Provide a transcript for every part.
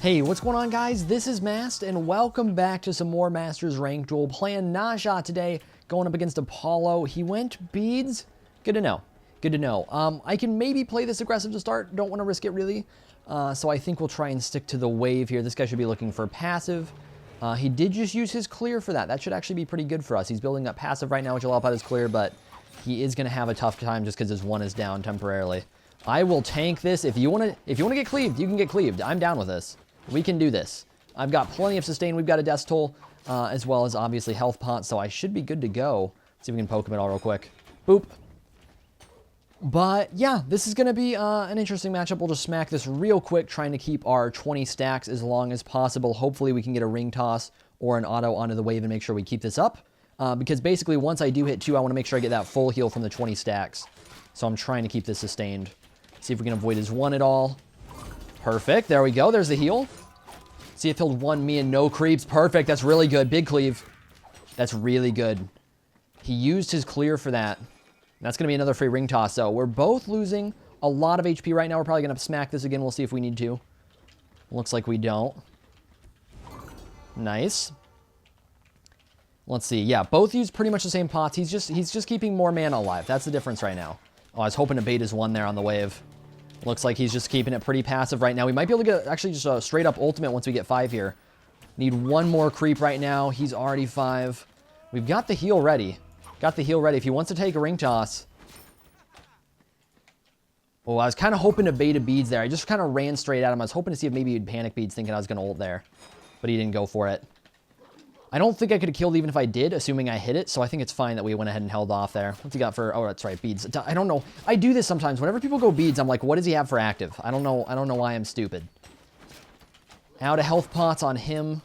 Hey, what's going on, guys? This is Mast, and welcome back to some more Masters Rank Duel. Playing Naja today, going up against Apollo. He went beads. Good to know. Good to know. I can maybe play this aggressive to start. Don't want to risk it, really. So I think we'll try and stick to the wave here. This guy should be looking for passive. He did just use his clear for that. That should actually be pretty good for us. He's building up passive right now, which will help out his clear, but he is going to have a tough time just because his one is down temporarily. I will tank this. If you want to get cleaved, you can get cleaved. I'm down with this. We can do this. I've got plenty of sustain. We've got a death toll, as well as obviously health pot, so I should be good to go. Let's see if we can poke him at all real quick. Boop. But yeah, this is going to be an interesting matchup. We'll just smack this real quick, trying to keep our 20 stacks as long as possible. Hopefully we can get a ring toss or an auto onto the wave and make sure we keep this up. Because basically once I do hit 2, I want to make sure I get that full heal from the 20 stacks. So I'm trying to keep this sustained. See if we can avoid his 1 at all. Perfect. There we go. There's the heal. See if he'll 1 me and no creeps. Perfect. That's really good. Big cleave. That's really good. He used his clear for that. That's going to be another free ring toss. So we're both losing a lot of HP right now. We're probably going to smack this again. We'll see if we need to. Looks like we don't. Nice. Let's see. Yeah, both use pretty much the same pots. He's just keeping more mana alive. That's the difference right now. Oh, I was hoping to bait his 1 there on the wave. Looks like he's just keeping it pretty passive right now. We might be able to get actually just a straight up ultimate once we get 5 here. Need 1 more creep right now. He's already 5. We've got the heal ready. Got the heal ready. If he wants to take a ring toss. Oh, I was kind of hoping to bait a beads there. I just kind of ran straight at him. I was hoping to see if maybe he'd panic beads thinking I was going to ult there. But he didn't go for it. I don't think I could have killed even if I did, assuming I hit it. So I think it's fine that we went ahead and held off there. What's he got for... Oh, that's right, beads. I don't know. I do this sometimes. Whenever people go beads, I'm like, what does he have for active? I don't know. I don't know why I'm stupid. Out of health pots on him.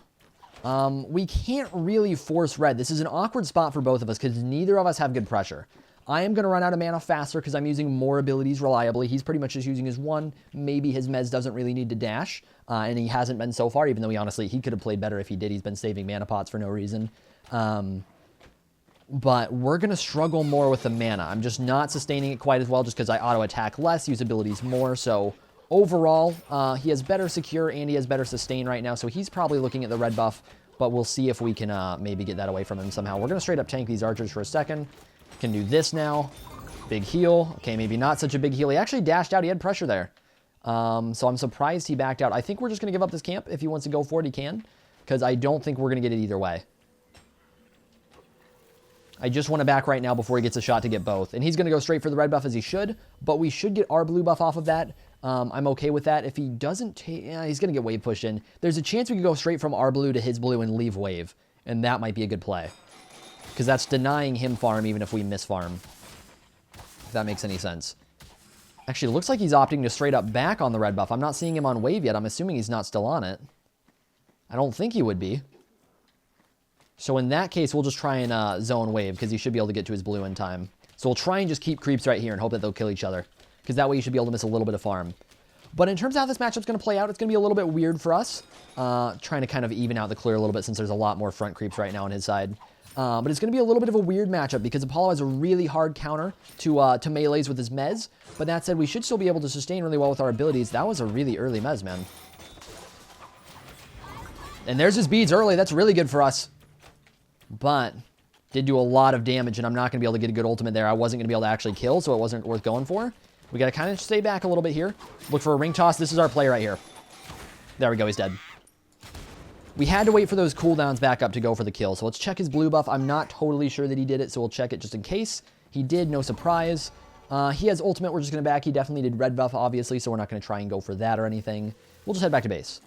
We can't really force red. This is an awkward spot for both of us because neither of us have good pressure. I am going to run out of mana faster because I'm using more abilities reliably. He's pretty much just using his 1. Maybe his mez doesn't really need to dash. And he hasn't been so far, even though he could have played better if he did. He's been saving mana pots for no reason. But we're going to struggle more with the mana. I'm just not sustaining it quite as well just because I auto-attack less, use abilities more. So overall, he has better secure and he has better sustain right now. So he's probably looking at the red buff. But we'll see if we can maybe get that away from him somehow. We're going to straight up tank these archers for a second. Can do this now. Big heal. Okay, maybe not such a big heal. He actually dashed out. He had pressure there. So I'm surprised he backed out. I think we're just going to give up this camp. If he wants to go for it, he can. Because I don't think we're going to get it either way. I just want to back right now before he gets a shot to get both. And he's going to go straight for the red buff as he should. But we should get our blue buff off of that. I'm okay with that. If he doesn't take... Yeah, he's going to get wave pushed in. There's a chance we could go straight from our blue to his blue and leave wave. And that might be a good play. Because that's denying him farm even if we miss farm. If that makes any sense. Actually, it looks like he's opting to straight up back on the red buff. I'm not seeing him on wave yet. I'm assuming he's not still on it. I don't think he would be. So in that case, we'll just try and zone wave because he should be able to get to his blue in time. So we'll try and just keep creeps right here and hope that they'll kill each other. Because that way you should be able to miss a little bit of farm. But in terms of how this matchup's going to play out, it's going to be a little bit weird for us. Trying to kind of even out the clear a little bit since there's a lot more front creeps right now on his side. But it's going to be a little bit of a weird matchup because Apollo has a really hard counter to melees with his mez. But that said, we should still be able to sustain really well with our abilities. That was a really early mez, man. And there's his beads early. That's really good for us. But did do a lot of damage, and I'm not going to be able to get a good ultimate there. I wasn't going to be able to actually kill, so it wasn't worth going for. We got to kind of stay back a little bit here. Look for a ring toss. This is our play right here. There we go. He's dead. We had to wait for those cooldowns back up to go for the kill. So let's check his blue buff. I'm not totally sure that he did it, so we'll check it just in case. He did, no surprise. He has ultimate. We're just going to back. He definitely did red buff, obviously, so we're not going to try and go for that or anything. We'll just head back to base.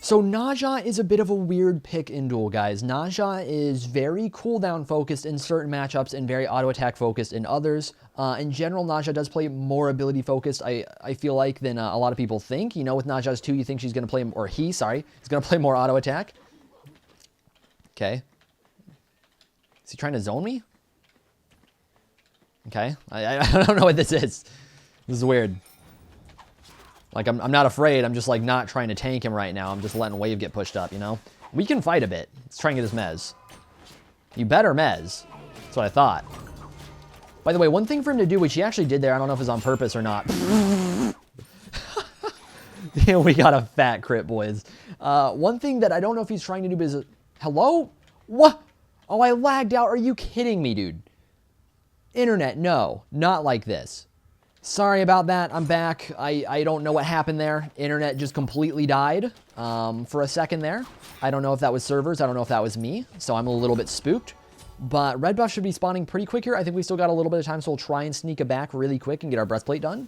So Naja is a bit of a weird pick in Duel, guys. Naja is very cooldown focused in certain matchups and very auto attack focused in others. In general, Naja does play more ability focused, I feel like, than a lot of people think. You know, with Naja's 2, you think she's going to play, or he's going to play more auto attack. Okay. Is he trying to zone me? Okay. I don't know what this is. This is weird. Like, I'm not afraid. I'm just, like, not trying to tank him right now. I'm just letting wave get pushed up, you know? We can fight a bit. Let's try and get his mez. You better mez. That's what I thought. By the way, one thing for him to do, which he actually did there, I don't know if it's on purpose or not. We got a fat crit, boys. One thing that I don't know if he's trying to do is... Hello? What? Oh, I lagged out. Are you kidding me, dude? Internet, no. Not like this. Sorry about that. I'm back. I don't know what happened there. Internet just completely died for a second there. I don't know if that was servers. I don't know if that was me. So I'm a little bit spooked. But red buff should be spawning pretty quick here. I think we still got a little bit of time, so we'll try and sneak it back really quick and get our breastplate done.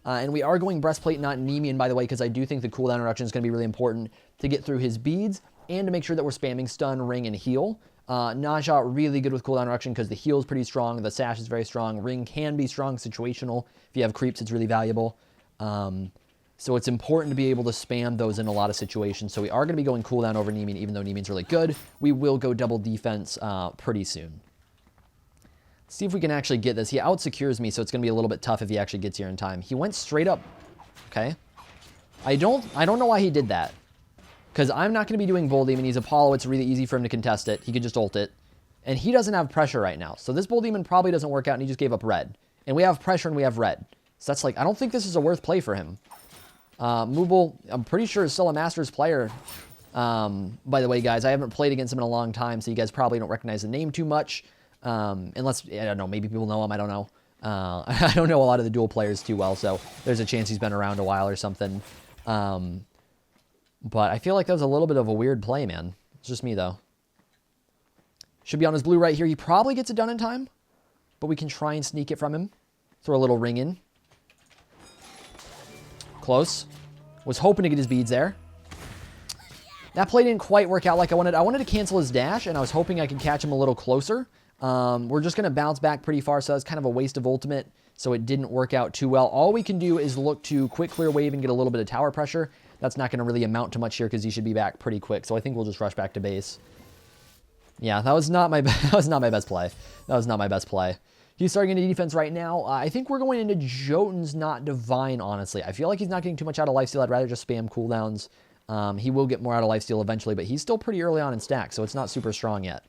And we are going breastplate, not Nemean, by the way, because I do think the cooldown reduction is going to be really important to get through his beads and to make sure that we're spamming stun, ring, and heal. Naja, really good with cooldown reduction because the heal is pretty strong. The sash is very strong. Ring can be strong, situational. If you have creeps, it's really valuable. So it's important to be able to spam those in a lot of situations. So we are going to be going cooldown over Nemean, even though Nemean's really good. We will go double defense pretty soon. Let's see if we can actually get this. He out-secures me, so it's going to be a little bit tough if he actually gets here in time. He went straight up. Okay. I don't know why he did that. Because I'm not going to be doing Bull Demon. He's Apollo. It's really easy for him to contest it. He could just ult it. And he doesn't have pressure right now. So this Bull Demon probably doesn't work out, and he just gave up red. And we have pressure, and we have red. So that's like, I don't think this is a worth play for him. Mooble, I'm pretty sure is still a Masters player. By the way, guys, I haven't played against him in a long time, so you guys probably don't recognize the name too much. Unless, I don't know, maybe people know him, I don't know. I don't know a lot of the Duel players too well, so there's a chance he's been around a while or something. But I feel like that was a little bit of a weird play, man. It's just me, though. Should be on his blue right here. He probably gets it done in time, but we can try and sneak it from him. Throw a little ring in. Close. Was hoping to get his beads there. That play didn't quite work out like I wanted. I wanted to cancel his dash, and I was hoping I could catch him a little closer. We're just going to bounce back pretty far, so that's kind of a waste of ultimate, so it didn't work out too well. All we can do is look to quick clear wave and get a little bit of tower pressure. That's not going to really amount to much here because he should be back pretty quick, so I think we'll just rush back to base. Yeah, that was not my best play. That was not my best play. He's starting into defense right now. I think we're going into Jotun's, not Divine, honestly. I feel like he's not getting too much out of lifesteal. I'd rather just spam cooldowns. He will get more out of lifesteal eventually, but he's still pretty early on in stack, so it's not super strong yet.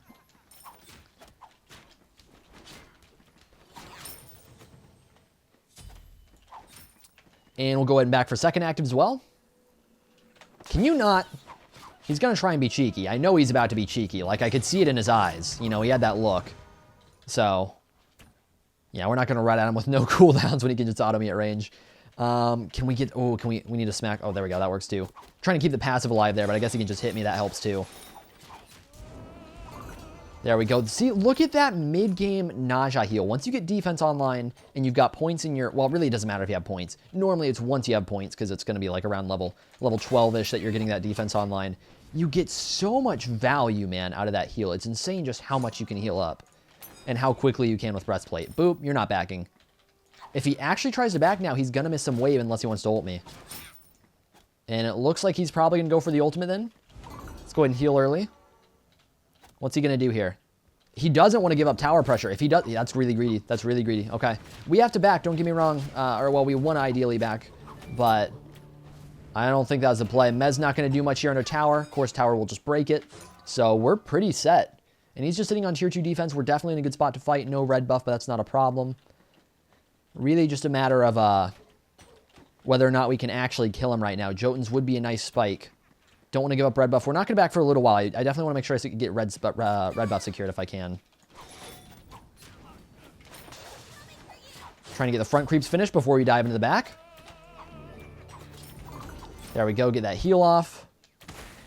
And we'll go ahead and back for second active as well. Can you not? He's going to try and be cheeky. I know he's about to be cheeky. Like, I could see it in his eyes. You know, he had that look. So, yeah, we're not going to run at him with no cooldowns when he can just auto me at range. Can we get... Oh, we need to smack... Oh, there we go. That works too. Trying to keep the passive alive there, but I guess he can just hit me. That helps too. There we go. See, look at that mid-game Naja heal. Once you get defense online and you've got points in your... Well, really, it doesn't matter if you have points. Normally, it's once you have points because it's going to be like around level 12-ish that you're getting that defense online. You get so much value, man, out of that heal. It's insane just how much you can heal up and how quickly you can with breastplate. Boop, you're not backing. If he actually tries to back now, he's going to miss some wave unless he wants to ult me. And it looks like he's probably going to go for the ultimate then. Let's go ahead and heal early. What's he going to do here? He doesn't want to give up tower pressure. If he does, yeah, that's really greedy. That's really greedy. Okay. We have to back, don't get me wrong. Well, we want to ideally back, but I don't think that was the play. Mez not going to do much here under tower. Of course, tower will just break it. So we're pretty set. And he's just sitting on tier 2 defense. We're definitely in a good spot to fight. No red buff, but that's not a problem. Really just a matter of whether or not we can actually kill him right now. Jotun's would be a nice spike. Don't want to give up red buff. We're not going to back for a little while. I definitely want to make sure I get red buff secured if I can. Trying to get the front creeps finished before we dive into the back. There we go. Get that heal off.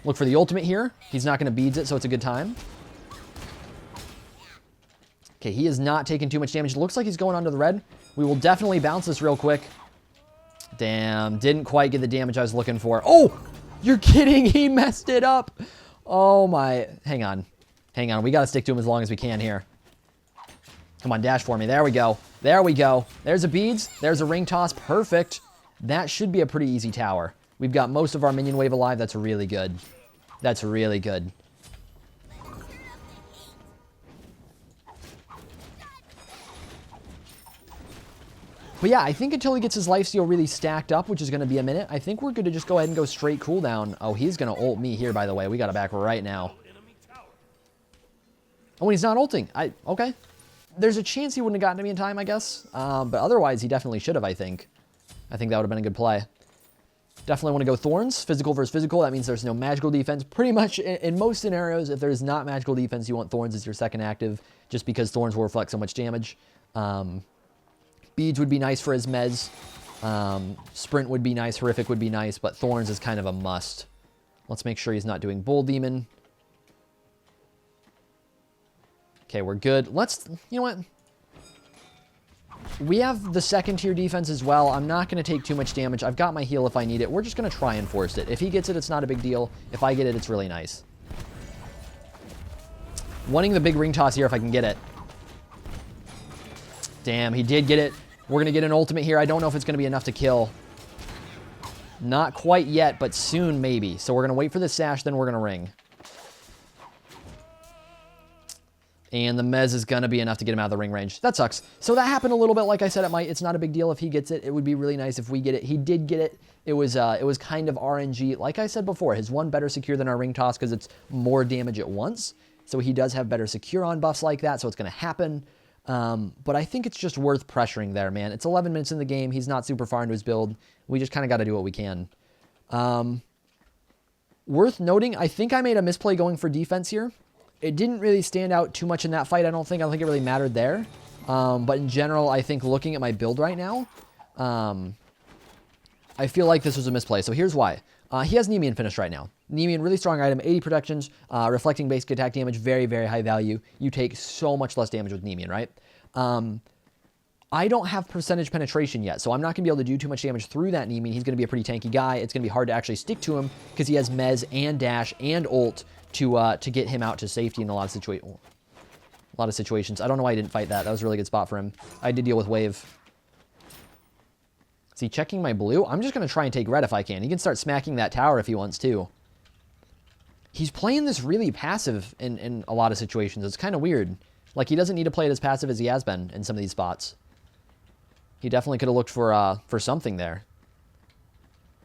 Look for the ultimate here. He's not going to beads it, so it's a good time. Okay, he is not taking too much damage. Looks like he's going onto the red. We will definitely bounce this real quick. Damn, didn't quite get the damage I was looking for. Oh! You're kidding. He messed it up. Oh, my. Hang on. Hang on. We got to stick to him as long as we can here. Come on, dash for me. There we go. There we go. There's a beads. There's a ring toss. Perfect. That should be a pretty easy tower. We've got most of our minion wave alive. That's really good. That's really good. But yeah, I think until he gets his lifesteal really stacked up, which is going to be a minute, I think we're good to just go ahead and go straight cooldown. Oh, he's going to ult me here, by the way. We got to back right now. Oh, and he's not ulting. Okay. There's a chance he wouldn't have gotten to me in time, I guess. But otherwise, he definitely should have, I think. I think that would have been a good play. Definitely want to go Thorns. Physical versus physical. That means there's no magical defense. Pretty much in most scenarios, if there's not magical defense, you want Thorns as your second active, just because Thorns will reflect so much damage. Beads would be nice for his mez. Sprint would be nice. Horrific would be nice, but Thorns is kind of a must. Let's make sure he's not doing Bull Demon. Okay, we're good. Let's, you know what? We have the second tier defense as well. I'm not going to take too much damage. I've got my heal if I need it. We're just going to try and force it. If he gets it, it's not a big deal. If I get it, it's really nice. Wanting the big ring toss here if I can get it. Damn, he did get it. We're going to get an ultimate here. I don't know if it's going to be enough to kill. Not quite yet, but soon maybe. So we're going to wait for the sash, then we're going to ring. And the mez is going to be enough to get him out of the ring range. That sucks. So that happened a little bit. Like I said, it's not a big deal if he gets it. It would be really nice if we get it. He did get it. It was kind of RNG. Like I said before, his one better secure than our ring toss because it's more damage at once. So he does have better secure on buffs like that, so it's going to happen. But I think it's just worth pressuring there, man. It's 11 minutes in the game. He's not super far into his build. We just kind of got to do what we can. Worth noting, I think I made a misplay going for defense here. It didn't really stand out too much in that fight, I don't think. I don't think it really mattered there. But in general, I think looking at my build right now, I feel like this was a misplay. So here's why. He has Nemean finished right now. Nemean, really strong item, 80 protections, reflecting basic attack damage, very, very high value. You take so much less damage with Nemean, right? I don't have percentage penetration yet, so I'm not going to be able to do too much damage through that Nemean. He's going to be a pretty tanky guy. It's going to be hard to actually stick to him because he has Mez and Dash and Ult to get him out to safety in a lot of situations. I don't know why he didn't fight that. That was a really good spot for him. I did deal with Wave. Is he checking my blue? I'm just going to try and take red if I can. He can start smacking that tower if he wants to. He's playing this really passive in a lot of situations. It's kind of weird. Like, he doesn't need to play it as passive as he has been in some of these spots. He definitely could have looked for something there.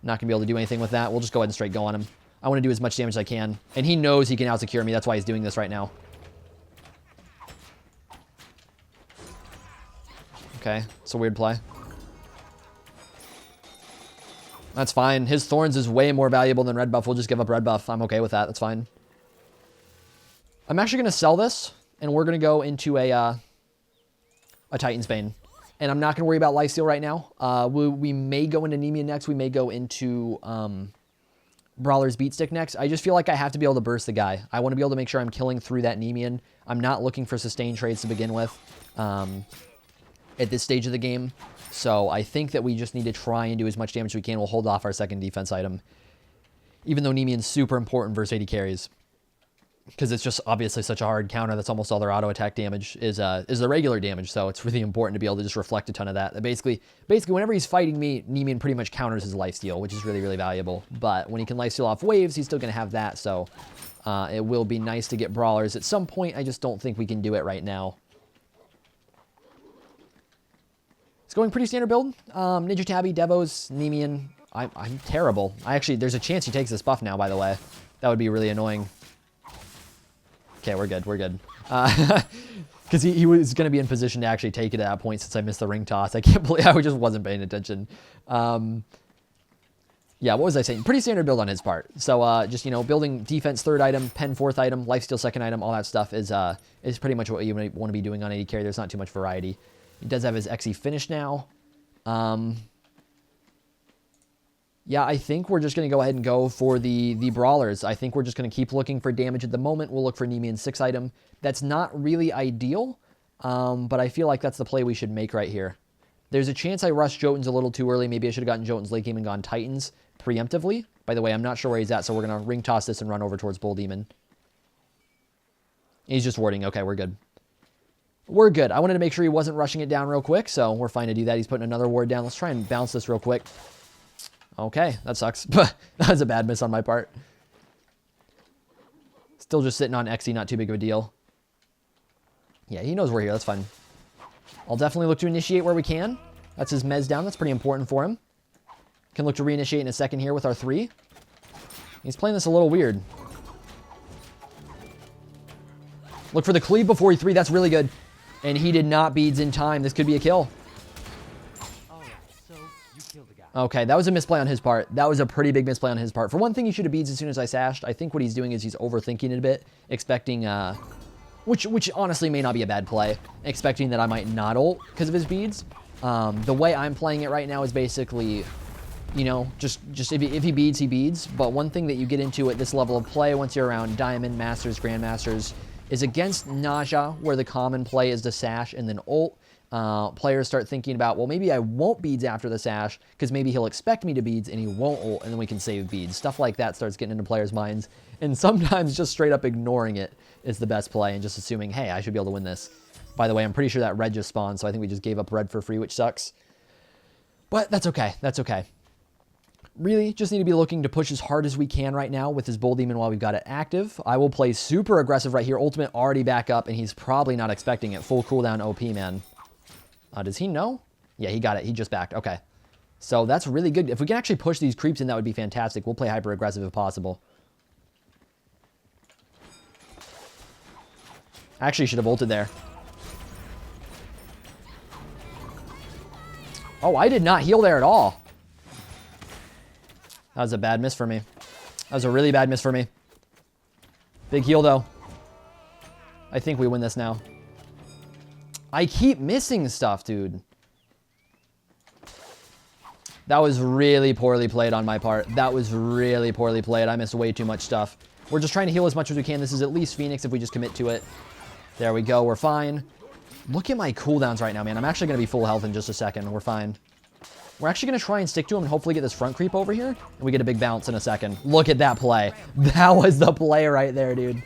Not going to be able to do anything with that. We'll just go ahead and straight go on him. I want to do as much damage as I can. And he knows he can out-secure me. That's why he's doing this right now. Okay, it's a weird play. That's fine. His Thorns is way more valuable than red buff. We'll just give up red buff. I'm okay with that. That's fine. I'm actually going to sell this, and we're going to go into a Titan's Bane. And I'm not going to worry about lifesteal right now. We may go into Nemean next. We may go into Brawler's Beatstick next. I just feel like I have to be able to burst the guy. I want to be able to make sure I'm killing through that Nemean. I'm not looking for sustained trades to begin with at this stage of the game. So I think that we just need to try and do as much damage as we can. We'll hold off our second defense item. Even though Nemean's super important versus AD carries. Because it's just obviously such a hard counter. That's almost all their auto attack damage is the regular damage. So it's really important to be able to just reflect a ton of that. Basically, whenever he's fighting me, Nemean pretty much counters his lifesteal, which is really, really valuable. But when he can lifesteal off waves, he's still going to have that. So it will be nice to get brawlers at some point. I just don't think we can do it right now. It's going pretty standard build. Ninja Tabby, Devos, Nemean. I'm terrible. There's a chance he takes this buff now, by the way. That would be really annoying. Okay, we're good. We're good. Because he was going to be in position to actually take it at that point since I missed the ring toss. I can't believe I just wasn't paying attention. Yeah, what was I saying? Pretty standard build on his part. So just, building defense third item, pen fourth item, lifesteal second item, all that stuff is pretty much what you want to be doing on AD carry. There's not too much variety. He does have his XE finish now. Yeah, I think we're just going to go ahead and go for the brawlers. I think we're just going to keep looking for damage at the moment. We'll look for Nemean's 6 item. That's not really ideal, but I feel like that's the play we should make right here. There's a chance I rushed Jotuns a little too early. Maybe I should have gotten Jotuns late game and gone Titans preemptively. By the way, I'm not sure where he's at, so we're going to ring toss this and run over towards Bull Demon. He's just warding. Okay, we're good. We're good. I wanted to make sure he wasn't rushing it down real quick, so we're fine to do that. He's putting another ward down. Let's try and bounce this real quick. Okay, that sucks. But that was a bad miss on my part. Still just sitting on XE, not too big of a deal. Yeah, he knows we're here. That's fine. I'll definitely look to initiate where we can. That's his mez down. That's pretty important for him. Can look to reinitiate in a second here with our 3. He's playing this a little weird. Look for the cleave before he 3. That's really good. And he did not beads in time. This could be a kill. Alright, so you killed the guy. Okay, that was a misplay on his part. That was a pretty big misplay on his part. For one thing, he should have beads as soon as I sashed. I think what he's doing is he's overthinking it a bit, expecting, which honestly may not be a bad play, expecting that I might not ult because of his beads. The way I'm playing it right now is basically, you know, just if he beads, he beads. But one thing that you get into at this level of play once you're around Diamond, Masters, Grandmasters is against Naja, where the common play is to sash and then ult. Players start thinking about, well, maybe I won't beads after the sash because maybe he'll expect me to beads and he won't ult and then we can save beads. Stuff like that starts getting into players' minds. And sometimes just straight up ignoring it is the best play and just assuming, hey, I should be able to win this. By the way, I'm pretty sure that red just spawned, so I think we just gave up red for free, which sucks. But that's okay. That's okay. Really, just need to be looking to push as hard as we can right now with his Bull Demon while we've got it active. I will play super aggressive right here. Ultimate already back up, and he's probably not expecting it. Full cooldown OP, man. Does he know? Yeah, he got it. He just backed. Okay. So that's really good. If we can actually push these creeps in, that would be fantastic. We'll play hyper aggressive if possible. Actually, should have ulted there. Oh, I did not heal there at all. That was a bad miss for me. That was a really bad miss for me. Big heal, though. I think we win this now. I keep missing stuff, dude. That was really poorly played on my part. That was really poorly played. I missed way too much stuff. We're just trying to heal as much as we can. This is at least Phoenix if we just commit to it. There we go. We're fine. Look at my cooldowns right now, man. I'm actually going to be full health in just a second. We're fine. We're actually going to try and stick to him and hopefully get this front creep over here. And we get a big bounce in a second. Look at that play. That was the play right there, dude.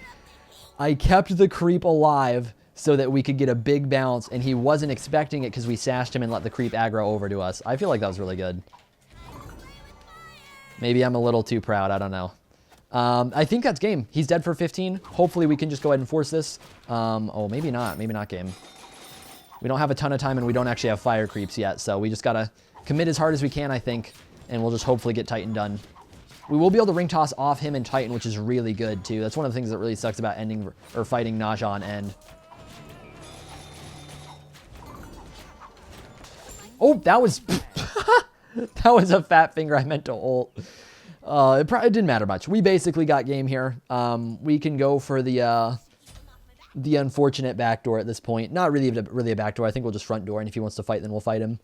I kept the creep alive so that we could get a big bounce, and he wasn't expecting it because we sashed him and let the creep aggro over to us. I feel like that was really good. Maybe I'm a little too proud. I don't know. I think that's game. He's dead for 15. Hopefully we can just go ahead and force this. Oh, maybe not. Maybe not game. We don't have a ton of time, and we don't actually have fire creeps yet, so we just got to commit as hard as we can, I think, and we'll just hopefully get Titan done. We will be able to ring toss off him and Titan, which is really good, too. That's one of the things that really sucks about ending or fighting Naja on end. Oh, that was... that was a fat finger I meant to ult. It didn't matter much. We basically got game here. We can go for the unfortunate backdoor at this point. Not really a backdoor. I think we'll just front door, and if he wants to fight, then we'll fight him.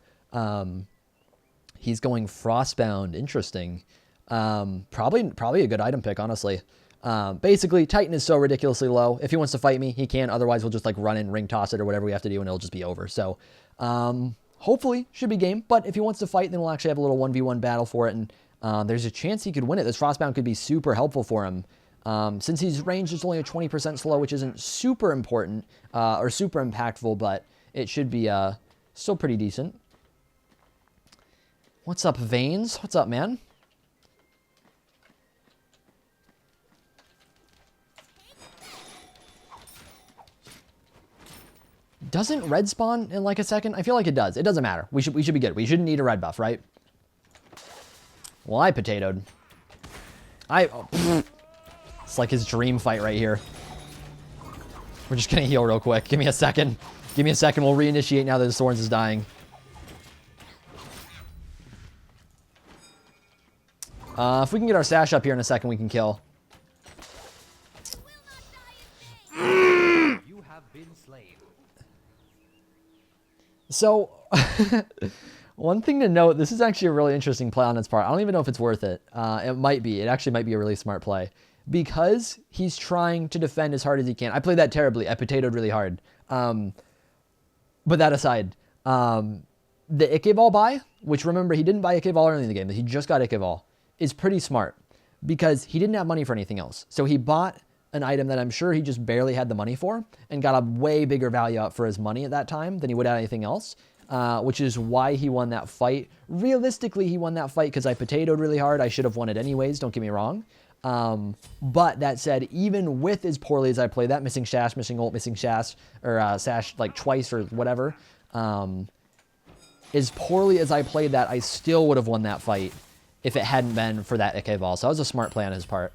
He's going Frostbound. Interesting. Probably a good item pick, honestly. Basically, Titan is so ridiculously low. If he wants to fight me, he can. Otherwise, we'll just like run and ring toss it or whatever we have to do, and it'll just be over. So, hopefully, should be game. But if he wants to fight, then we'll actually have a little 1v1 battle for it, and there's a chance he could win it. This Frostbound could be super helpful for him. Since he's ranged, it's only a 20% slow, which isn't super important or super impactful, but it should be still pretty decent. What's up, Veins? What's up, man? Doesn't red spawn in like a second? I feel like it does. It doesn't matter. We should be good. We shouldn't need a red buff, right? Well, I potatoed. It's like his dream fight right here. We're just gonna heal real quick. Give me a second. Give me a second. We'll reinitiate now that the Thorns is dying. If we can get our sash up here in a second, we can kill. You have been slain. So, one thing to note, this is actually a really interesting play on its part. I don't even know if it's worth it. It might be. It actually might be a really smart play. Because he's trying to defend as hard as he can. I played that terribly. I potatoed really hard. But that aside, the Ikeball buy, which remember, he didn't buy Ikeball early in the game. He just got Ikeball, is pretty smart. Because he didn't have money for anything else. So he bought an item that I'm sure he just barely had the money for and got a way bigger value out for his money at that time than he would at anything else, which is why he won that fight. Realistically, he won that fight because I potatoed really hard. I should have won it anyways, don't get me wrong. But that said, even with as poorly as I played that, missing Shash, missing ult, missing Shash, or Sash like twice or whatever, as poorly as I played that, I still would have won that fight if it hadn't been for that Ikeball. So that was a smart play on his part.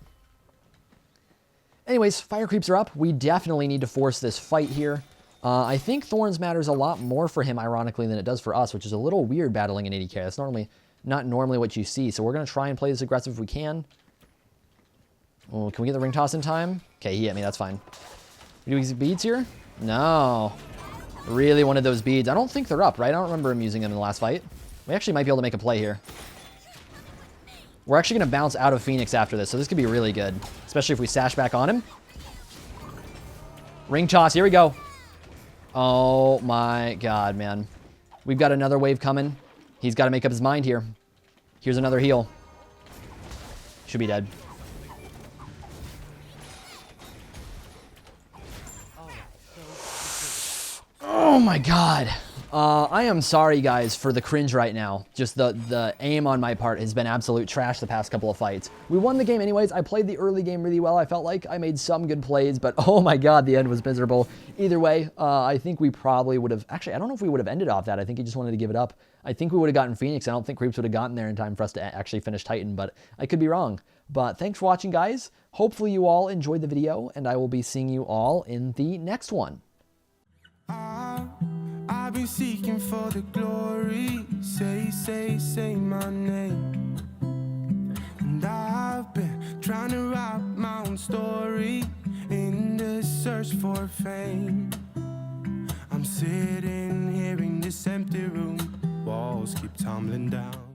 Anyways, fire creeps are up. We definitely need to force this fight here. I think Thorns matters a lot more for him, ironically, than it does for us, which is a little weird battling an 80k. That's normally not normally what you see. So we're going to try and play this aggressive if we can. Oh, can we get the ring toss in time? Okay, he hit me. That's fine. We do these beads here? No. Really wanted those beads. I don't think they're up, right? I don't remember him using them in the last fight. We actually might be able to make a play here. We're actually going to bounce out of Phoenix after this, so this could be really good. Especially if we sash back on him. Ring toss. Here we go. Oh my god, man. We've got another wave coming. He's got to make up his mind here. Here's another heal. Should be dead. Oh my god. I am sorry, guys, for the cringe right now. Just the aim on my part has been absolute trash the past couple of fights. We won the game anyways. I played the early game really well. I felt like I made some good plays, but oh my god, the end was miserable. Either way, I think we probably would have... Actually, I don't know if we would have ended off that. I think he just wanted to give it up. I think we would have gotten Phoenix. I don't think Creeps would have gotten there in time for us to actually finish Titan, but I could be wrong. But thanks for watching, guys. Hopefully you all enjoyed the video, and I will be seeing you all in the next one. I've been seeking for the glory. Say my name. And I've been trying to write my own story in the search for fame. I'm sitting here in this empty room. Walls keep tumbling down.